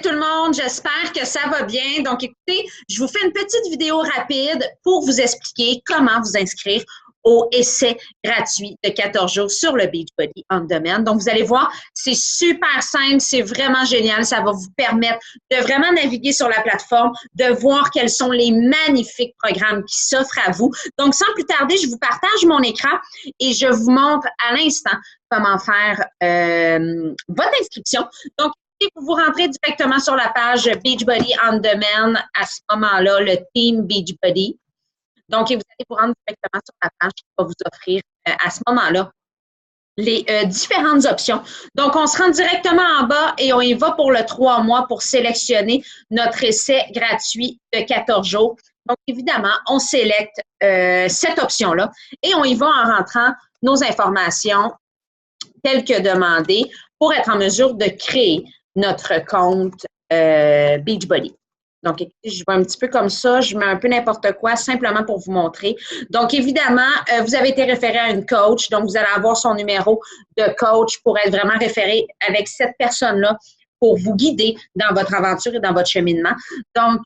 tout le monde, j'espère que ça va bien. Donc, écoutez, je vous fais une petite vidéo rapide pour vous expliquer comment vous inscrire au essai gratuit de 14 jours sur le Beachbody On Demand. Donc, vous allez voir, c'est super simple, c'est vraiment génial. Ça va vous permettre de vraiment naviguer sur la plateforme, de voir quels sont les magnifiques programmes qui s'offrent à vous. Donc, sans plus tarder, je vous partage mon écran et je vous montre à l'instant comment faire votre inscription. Donc, vous rentrez directement sur la page Beachbody On Demand, à ce moment-là, le Team Beachbody. Donc, vous allez vous rendre directement sur la page qui va vous offrir à ce moment-là les différentes options. Donc, on se rend directement en bas et on y va pour le 3 mois pour sélectionner notre essai gratuit de 14 jours. Donc, évidemment, on sélecte cette option-là et on y va en rentrant nos informations telles que demandées pour être en mesure de créer notre compte Beachbody. Donc, je vais un petit peu comme ça, je mets un peu n'importe quoi, simplement pour vous montrer. Donc, évidemment, vous avez été référé à une coach, donc vous allez avoir son numéro de coach pour être vraiment référé avec cette personne-là pour vous guider dans votre aventure et dans votre cheminement. Donc,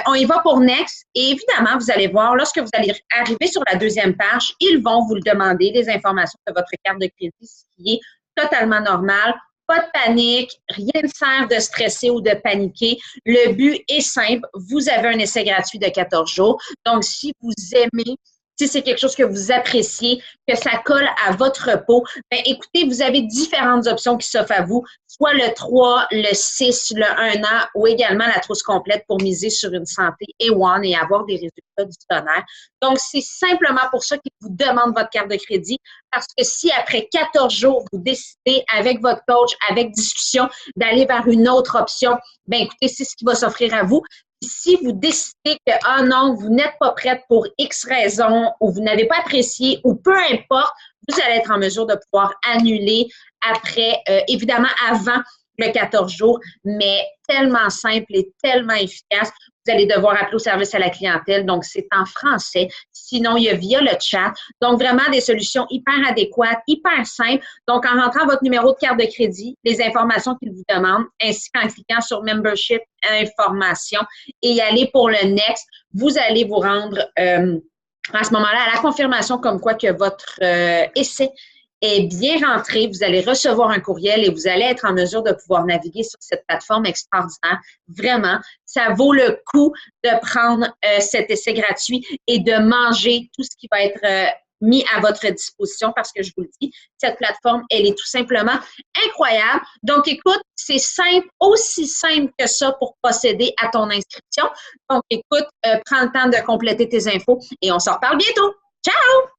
on y va pour Next. Et évidemment, vous allez voir, lorsque vous allez arriver sur la deuxième page, ils vont vous le demander, les informations de votre carte de crédit, ce qui est totalement normal. Pas de panique, rien ne sert de stresser ou de paniquer. Le but est simple, vous avez un essai gratuit de 14 jours. Donc, si vous aimez, si c'est quelque chose que vous appréciez, que ça colle à votre peau, bien, écoutez, vous avez différentes options qui s'offrent à vous, soit le 3, le 6, le 1 an ou également la trousse complète pour miser sur une santé A1 et avoir des résultats du tonnerre. Donc, c'est simplement pour ça qu'ils vous demandent votre carte de crédit parce que si après 14 jours, vous décidez avec votre coach, avec discussion, d'aller vers une autre option, bien, écoutez, c'est ce qui va s'offrir à vous. Si vous décidez que, ah non, vous n'êtes pas prête pour X raison ou vous n'avez pas apprécié ou peu importe, vous allez être en mesure de pouvoir annuler après, évidemment avant le 14 jours, mais tellement simple et tellement efficace. Vous allez devoir appeler au service à la clientèle, donc c'est en français. Sinon, il y a via le chat. Donc, vraiment des solutions hyper adéquates, hyper simples. Donc, en rentrant votre numéro de carte de crédit, les informations qu'il vous demande, ainsi qu'en cliquant sur Membership Information et y aller pour le Next, vous allez vous rendre à ce moment-là à la confirmation comme quoi que votre essai est bien rentré, vous allez recevoir un courriel et vous allez être en mesure de pouvoir naviguer sur cette plateforme extraordinaire. Vraiment, ça vaut le coup de prendre cet essai gratuit et de manger tout ce qui va être mis à votre disposition parce que je vous le dis, cette plateforme, elle est tout simplement incroyable. Donc, écoute, c'est simple, aussi simple que ça pour procéder à ton inscription. Donc, écoute, prends le temps de compléter tes infos et on se reparle bientôt. Ciao!